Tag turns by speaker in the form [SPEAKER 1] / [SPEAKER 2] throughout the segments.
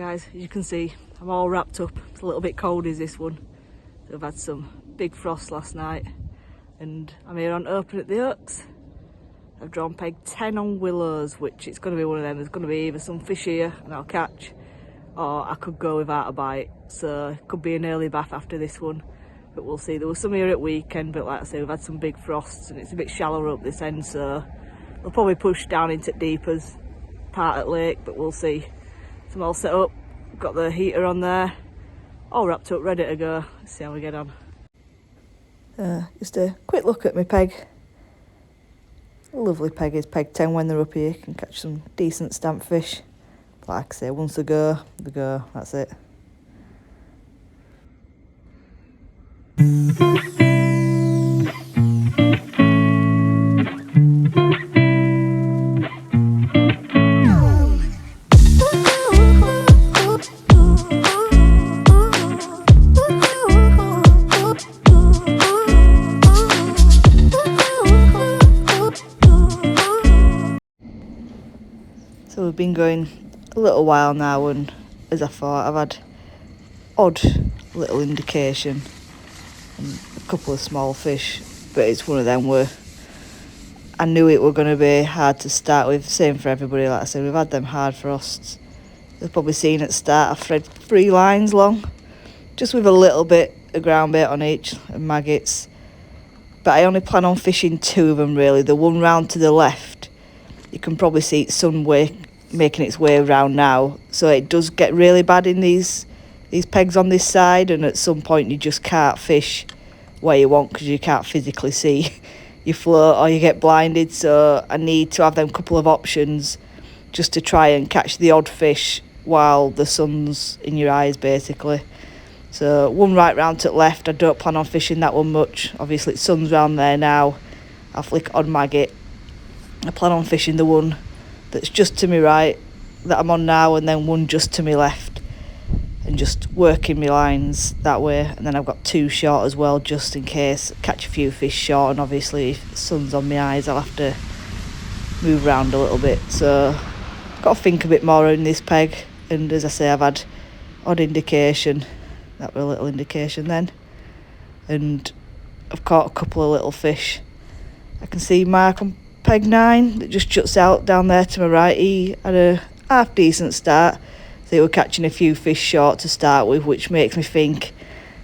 [SPEAKER 1] guys, as you can see, I'm all wrapped up. It's a little bit cold is this one. So I've had some big frost last night and I'm here on Open at the Oaks. I've drawn peg 10 on Willows, which it's going to be one of them. There's going to be either some fish here and I'll catch, or I could go without a bite. So it could be an early bath after this one, but we'll see. There was some here at weekend, but like I say, we've had some big frosts and it's a bit shallower up this end, so we'll probably push down into deepers part at lake, but we'll see. So I'm all set up, got the heater on there, all wrapped up, ready to go. Let's see how we get on. Just a quick look at my peg. A lovely peg is peg 10 when they're up here. You can catch some decent stamp fish. Like I say, once they go, that's it. So we've been going a little while now, and as I thought, I've had odd little indication and a couple of small fish, but it's one of them where I knew it were going to be hard to start with. Same for everybody, like I said, we've had them hard frosts. You've probably seen at the start I thread 3 lines long, just with a little bit of ground bait on each and maggots. But I only plan on fishing 2 of them really. The one round to the left, you can probably see it's making its way around now, so it does get really bad in these pegs on this side, and at some point you just can't fish where you want because you can't physically see your float or you get blinded. So I need to have them couple of options just to try and catch the odd fish while the sun's in your eyes basically. So one right round to the left, I don't plan on fishing that one much. Obviously the sun's round there now. I'll flick on maggot. I plan on fishing the one that's just to my right that I'm on now, and then one just to my left, and just working my lines that way. And then I've got 2 short as well, just in case catch a few fish short, and obviously if the sun's on my eyes I'll have to move around a little bit. So I've got to think a bit more on this peg, and as I say, I've had odd indication. That was a little indication then, and I've caught a couple of little fish. I can see Mark on peg 9 that just juts out down there to my right. He had a half decent start, so he was catching a few fish short to start with, which makes me think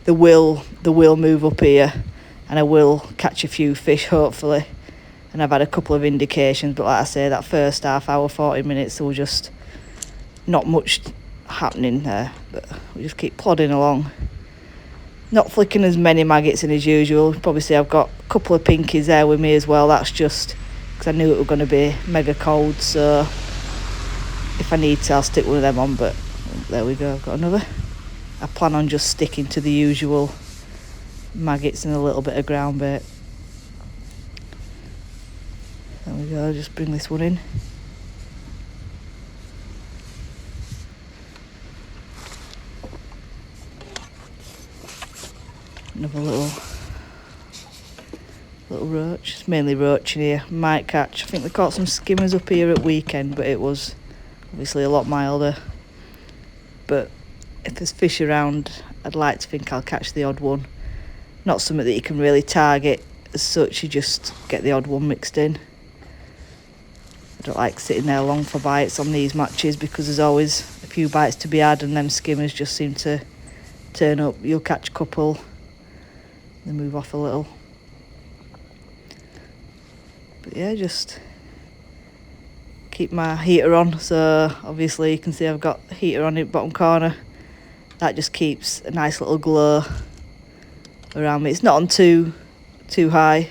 [SPEAKER 1] they will move up here and I will catch a few fish hopefully. And I've had a couple of indications, but like I say, that first half hour, 40 minutes, there was just not much happening there, but we just keep plodding along, not flicking as many maggots in as usual. Probably see I've got a couple of pinkies there with me as well. That's just because I knew it was going to be mega cold, so if I need to I'll stick one of them on. But there we go, I've got another. I plan on just sticking to the usual maggots and a little bit of ground bait. There we go, just bring this one in. Another little roach. It's mainly roach in here. Might catch, I think we caught some skimmers up here at weekend, but it was obviously a lot milder. But if there's fish around, I'd like to think I'll catch the odd one. Not something that you can really target as such, you just get the odd one mixed in. I don't like sitting there long for bites on these matches because there's always a few bites to be had, and them skimmers just seem to turn up. You'll catch a couple, then move off a little. But yeah, just keep my heater on. So obviously you can see I've got heater on in the bottom corner. That just keeps a nice little glow around me. It's not on too high,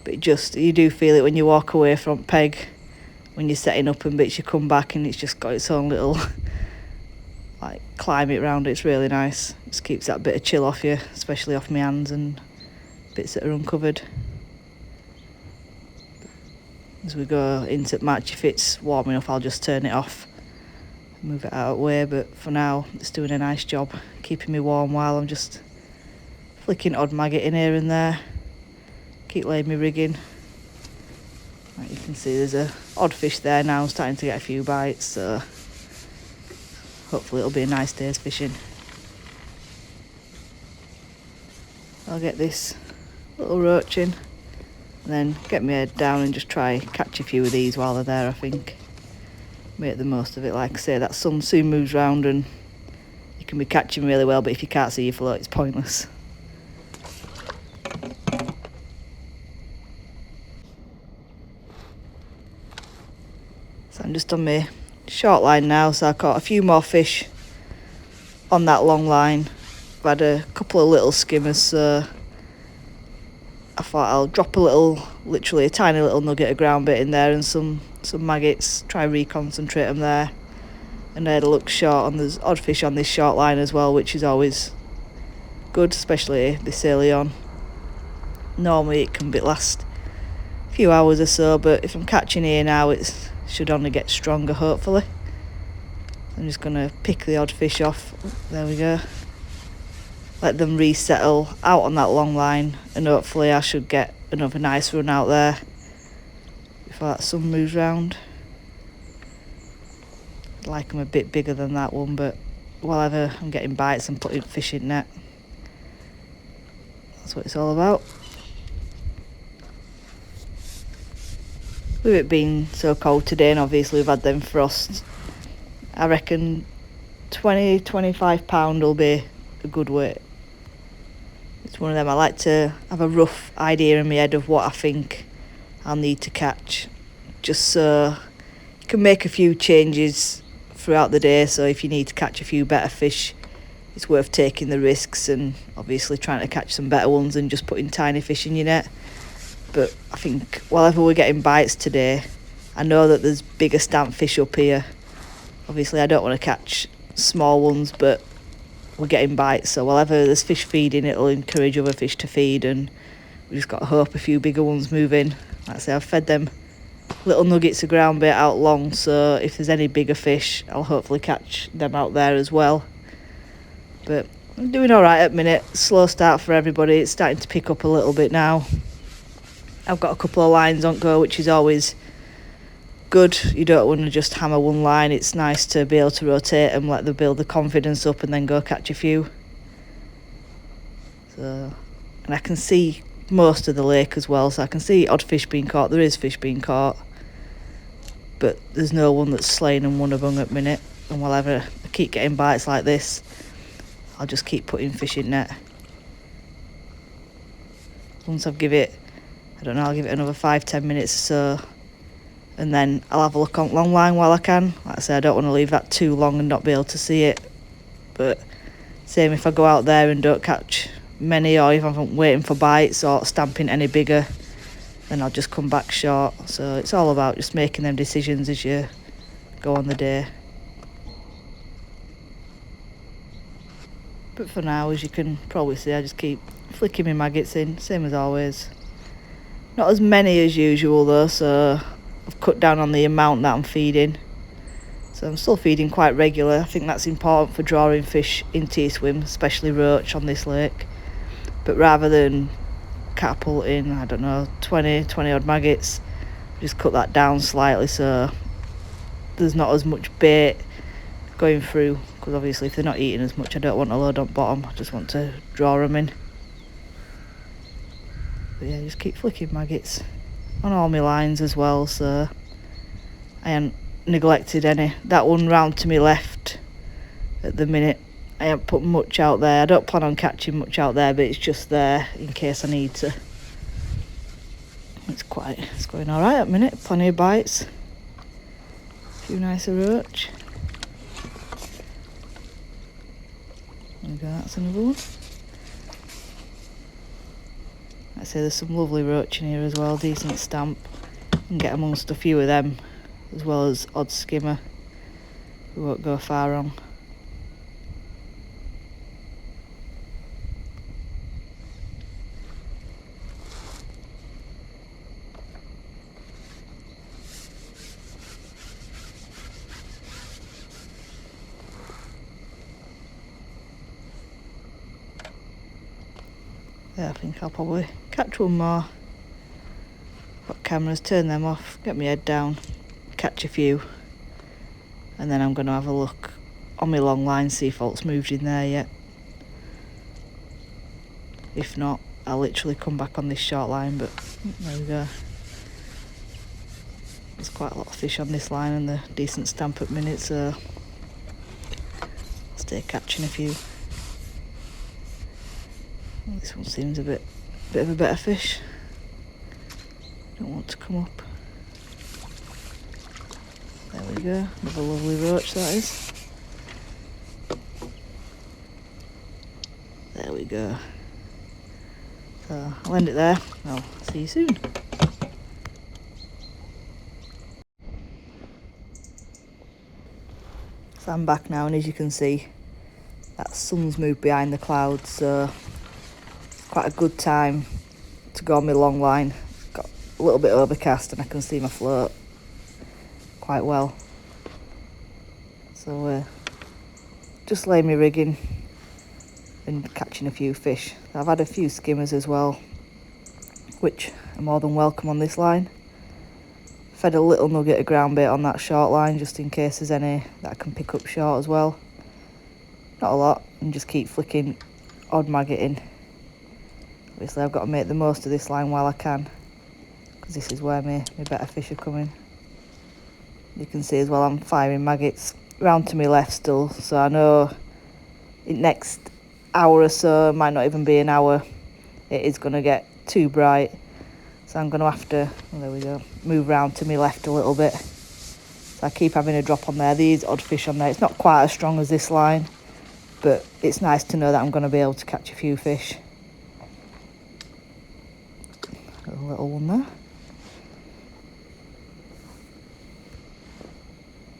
[SPEAKER 1] but you do feel it when you walk away from peg, when you're setting up and bits, you come back and it's just got its own little like climate around it. It's really nice. Just keeps that bit of chill off you, especially off my hands and bits that are uncovered. As we go into the match, if it's warm enough I'll just turn it off, move it out of the way, but for now it's doing a nice job keeping me warm while I'm just flicking odd maggot in here and there. Keep laying me rigging. Like you can see there's a odd fish there now, starting to get a few bites, so hopefully it'll be a nice day's fishing. I'll get this little roach in and then get my head down and just try catch a few of these while they're there. I think make the most of it. Like I say, that sun soon moves round and you can be catching really well, but if you can't see your float, it's pointless. So I'm just on my short line now, so I caught a few more fish on that long line. I've had a couple of little skimmers, so I thought I'll drop literally a tiny little nugget of groundbait in there and some maggots, try reconcentrate them there. And I had a look short, and there's odd fish on this short line as well, which is always good, especially this early on. Normally it can last a few hours or so, but if I'm catching here now, it should only get stronger, hopefully. I'm just going to pick the odd fish off. There we go. Let them resettle out on that long line, and hopefully I should get another nice run out there before that sun moves round. I'd like them a bit bigger than that one, but whatever, I'm getting bites and putting fish in net. That's what it's all about. With it being so cold today, and obviously we've had them frosts, I reckon 20-25 pound will be a good weight. It's one of them, I like to have a rough idea in my head of what I think I'll need to catch, just so you can make a few changes throughout the day. So if you need to catch a few better fish, it's worth taking the risks and obviously trying to catch some better ones and just putting tiny fish in your net. But I think whatever we're getting bites today, I know that there's bigger stamp fish up here. Obviously I don't want to catch small ones, but we're getting bites, so wherever there's fish feeding, it'll encourage other fish to feed, and we just got to hope a few bigger ones move in. Like I say, I've fed them little nuggets of groundbait out long, so if there's any bigger fish, I'll hopefully catch them out there as well. But I'm doing alright at the minute. Slow start for everybody. It's starting to pick up a little bit now. I've got a couple of lines on go, which is always good. You don't want to just hammer one line. It's nice to be able to rotate them, let them build the confidence up, and then go catch a few. So, and I can see most of the lake as well, so I can see odd fish being caught. There is fish being caught, but there's no one that's slaying and one of them at the minute. And whenever I keep getting bites like this, I'll just keep putting fish in net. Once I've give it, I don't know, I'll give it another 5-10 minutes or so, and then I'll have a look on long line while I can. Like I say, I don't want to leave that too long and not be able to see it. But same if I go out there and don't catch many, or if I'm waiting for bites or stamping any bigger, then I'll just come back short. So it's all about just making them decisions as you go on the day. But for now, as you can probably see, I just keep flicking my maggots in, same as always. Not as many as usual though, so I've cut down on the amount that I'm feeding. So I'm still feeding quite regular. I think that's important for drawing fish into your swim, especially roach on this lake. But rather than catapult in, I don't know, 20 odd maggots, just cut that down slightly so there's not as much bait going through, because obviously if they're not eating as much, I don't want to load on bottom, I just want to draw them in. But yeah, just keep flicking maggots on all my lines as well, so I haven't neglected any. That one round to my left at the minute, I haven't put much out there. I don't plan on catching much out there, but it's just there in case I need to. It's going alright at the minute, plenty of bites, a few nicer roach. There we go, that's another one. I'd say there's some lovely roach in here as well, decent stamp. You can get amongst a few of them, as well as odd skimmer. We won't go far wrong. Yeah, I think I'll probably catch one more. Got cameras, turn them off, get my head down, catch a few, and then I'm going to have a look on my long line, see if alt's moved in there yet. If not, I'll literally come back on this short line, but there we go. There's quite a lot of fish on this line and a decent stamp at minute, so I'll stay catching a few. This one seems a bit of a better fish. Don't want to come up. There we go, another lovely roach that is. There we go. So I'll end it there. I'll see you soon. So I'm back now, and as you can see, that sun's moved behind the clouds, so it's quite a good time to go on my long line. It's got a little bit overcast and I can see my float quite well. So just laying my rigging and catching a few fish. I've had a few skimmers as well, which are more than welcome on this line. Fed a little nugget of groundbait on that short line just in case there's any that I can pick up short as well. Not a lot, and just keep flicking odd maggot in. Obviously I've got to make the most of this line while I can, because this is where my better fish are coming. You can see as well I'm firing maggots round to my left still, so I know in next hour or so, might not even be an hour, it is going to get too bright. So I'm going to have to, oh, there we go, move round to my left a little bit. So I keep having a drop on there. These odd fish on there, it's not quite as strong as this line, but it's nice to know that I'm going to be able to catch a few fish. A little one there.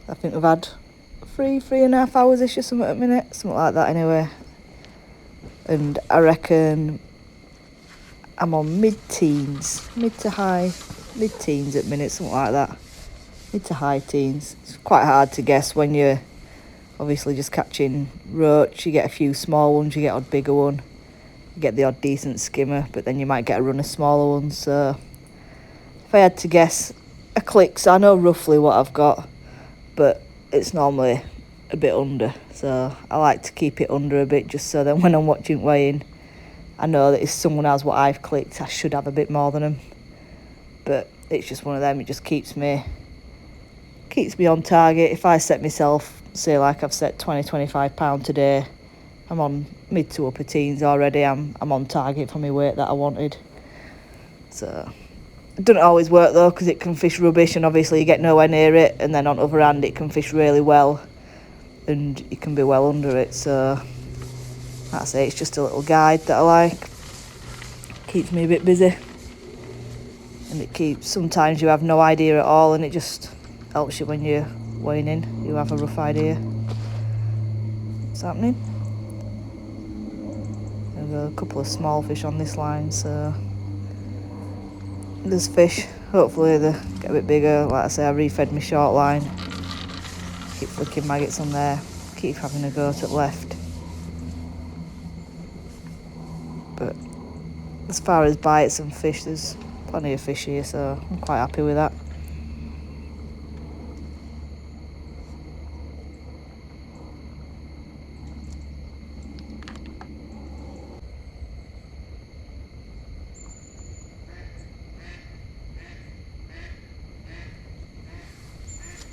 [SPEAKER 1] I think we've had 3.5 hours-ish or something at the minute, something like that anyway. And I reckon I'm on mid-teens, mid-teens at minute, something like that. Mid to high teens. It's quite hard to guess when you're obviously just catching roach. You get a few small ones, you get odd bigger one, you get the odd decent skimmer, but then you might get a run of smaller ones. So if I had to guess a click, so I know roughly what I've got, but it's normally a bit under. So I like to keep it under a bit, just so then when I'm watching weighing, I know that if someone has what I've clicked, I should have a bit more than them. But it's just one of them, it just keeps me on target. If I set myself, say like I've set 20-25 pound today, I'm on mid to upper teens already. I'm on target for my weight that I wanted. So it doesn't always work though, because it can fish rubbish and obviously you get nowhere near it, and then on the other hand it can fish really well and you can be well under it. So that's it, it's just a little guide that I like. Keeps me a bit busy, and it keeps, sometimes you have no idea at all, and it just helps you when you're weighing in, you have a rough idea what's happening. There's a couple of small fish on this line, so there's fish, hopefully they get a bit bigger. Like I say, I refed my short line, keep flicking maggots on there, keep having a go to the left. But as far as bites and fish, there's plenty of fish here, so I'm quite happy with that.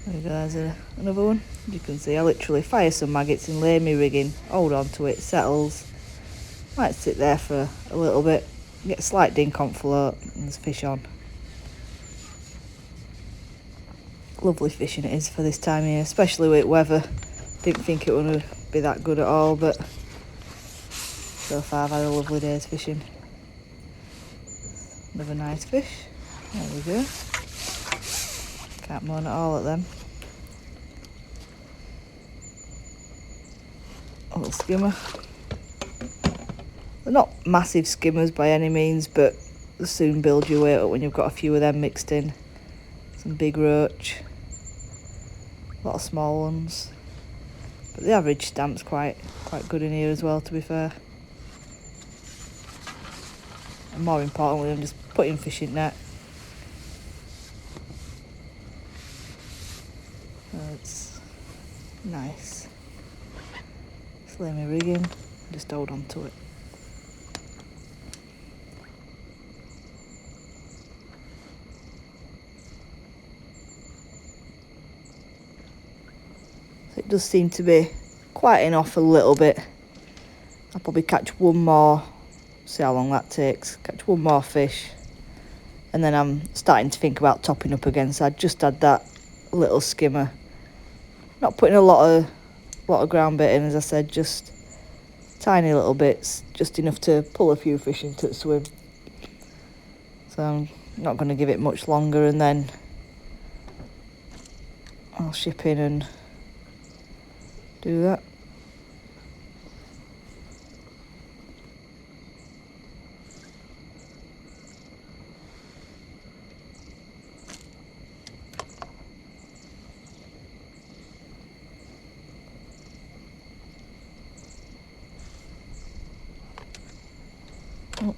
[SPEAKER 1] There we go, there's another one. You can see I literally fire some maggots and lay me rigging, hold on to it, settles, might sit there for a little bit, get a slight dink on float, and there's fish on. Lovely fishing it is for this time of year, especially with weather. Didn't think it would be that good at all, but so far I've had a lovely day's fishing. Another nice fish, there we go. Can't moan at all at them. A little skimmer. They're not massive skimmers by any means, but they soon build your weight up when you've got a few of them mixed in. Some big roach, a lot of small ones. But the average stamp's quite good in here as well, to be fair. And more importantly, I'm just putting fish in net. It's nice. Just lay my rig in, just hold on to it. So it does seem to be quieting off a little bit. I'll probably catch one more, see how long that takes, catch one more fish. And then I'm starting to think about topping up again, so I just had that little skimmer. Not putting a lot of ground bait in, as I said, just tiny little bits, just enough to pull a few fish into the swim. So I'm not going to give it much longer, and then I'll ship in and do that. Oh,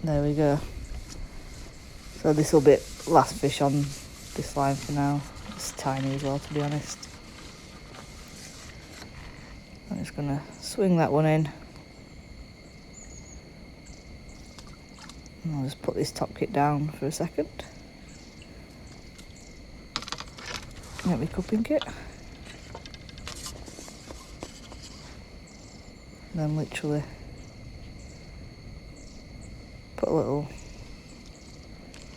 [SPEAKER 1] there we go. So this will be last fish on this line for now. It's tiny as well, to be honest. I'm just going to swing that one in. And I'll just put this top kit down for a second. Get my cupping kit. And then literally put a little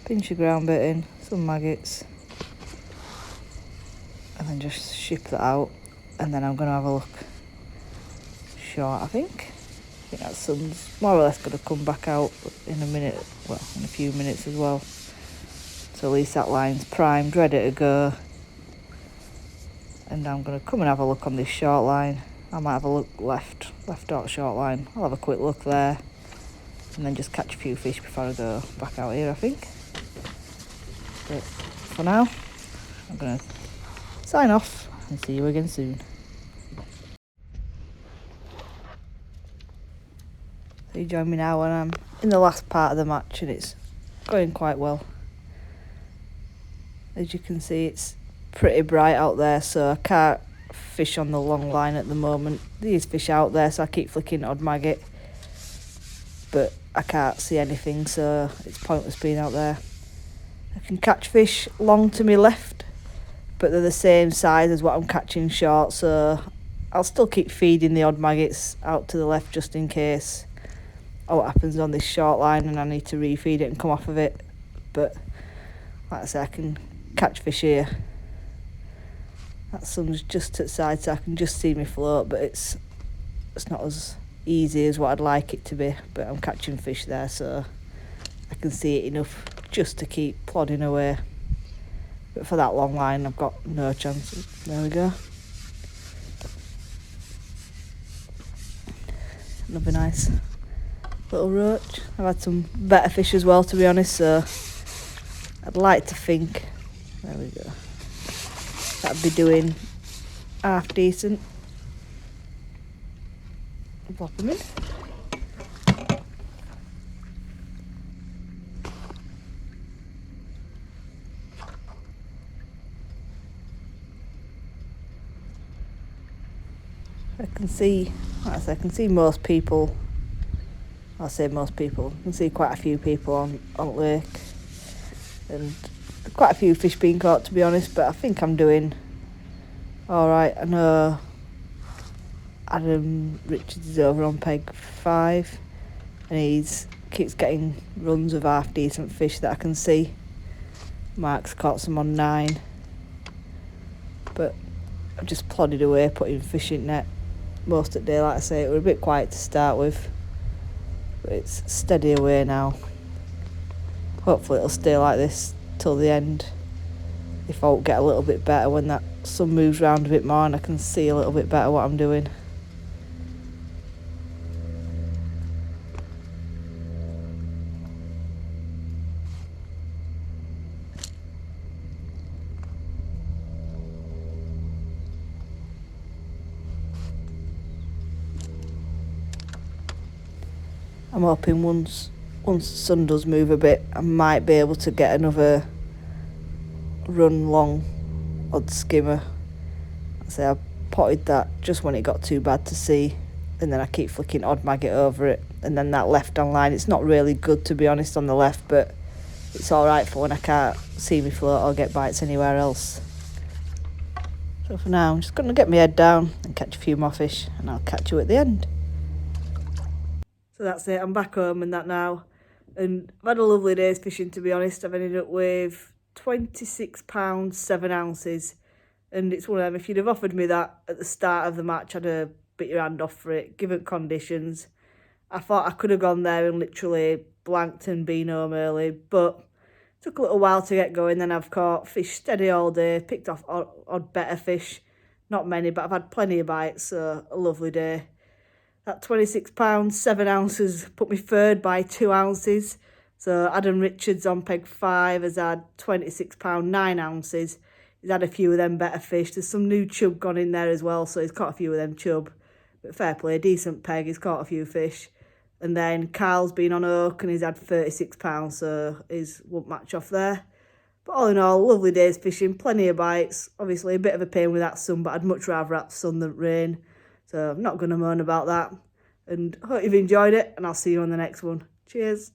[SPEAKER 1] pinch of ground bait in, some maggots, and then just ship that out. And then I'm going to have a look short, I think that sun's more or less going to come back out in a minute, well, in a few minutes as well. So at least that line's primed, ready to go. And I'm going to come and have a look on this short line. I might have a look left or short line. I'll have a quick look there, and then just catch a few fish before I go back out here, I think. But for now, I'm going to sign off and see you again soon. So you join me now when I'm in the last part of the match, and it's going quite well. As you can see, it's pretty bright out there, so I can't fish on the long line at the moment. These fish out there, so I keep flicking odd maggot, but I can't see anything, so it's pointless being out there. I can catch fish long to my left, but they're the same size as what I'm catching short, so I'll still keep feeding the odd maggots out to the left just in case what happens on this short line and I need to refeed it and come off of it. But like I say, I can catch fish here. That sun's just to the side, so I can just see me float, but it's not as easy as what I'd like it to be. But I'm catching fish there, so I can see it enough just to keep plodding away. But for that long line, I've got no chance. There we go. Another nice little roach. I've had some better fish as well, to be honest, so I'd like to think, there we go, that'd be doing half decent. Pop them in. I can see, like I said, I can see most people. I say most people. I can see quite a few people on lake, and quite a few fish being caught, to be honest. But I think I'm doing all right. I know Adam Richards is over on peg 5, and he's keeps getting runs of half decent fish that I can see. Mark's caught some on 9, but I've just plodded away putting fish in net most of the day. Like I say, it was a bit quiet to start with, but it's steady away now. Hopefully it'll stay like this till the end. If I won't get a little bit better when that sun moves round a bit more and I can see a little bit better what I'm doing. I'm hoping once the sun does move a bit, I might be able to get another run long odd skimmer. I say I potted that just when it got too bad to see, and then I keep flicking odd maggot over it. And then that left on line, it's not really good to be honest on the left, but it's alright for when I can't see me float or get bites anywhere else. So for now, I'm just going to get my head down and catch a few more fish, and I'll catch you at the end. So that's it, I'm back home and that now. And I've had a lovely day's fishing, to be honest. I've ended up with £26, 7 ounces. And it's one of them, if you'd have offered me that at the start of the match, I'd have bit your hand off for it, given conditions. I thought I could have gone there and literally blanked and been home early, but it took a little while to get going. Then I've caught fish steady all day, picked off odd better fish. Not many, but I've had plenty of bites, so a lovely day. That £26, 7 ounces put me third by 2 ounces. So Adam Richards on peg 5 has had £26, 9 ounces. He's had a few of them better fish. There's some new chub gone in there as well, so he's caught a few of them chub. But fair play, decent peg, he's caught a few fish. And then Carl's been on oak and he's had £36, so he's won't match off there. But all in all, lovely day's fishing, plenty of bites. Obviously a bit of a pain with that sun, but I'd much rather have sun than rain. So I'm not going to moan about that. And hope you've enjoyed it, and I'll see you on the next one. Cheers.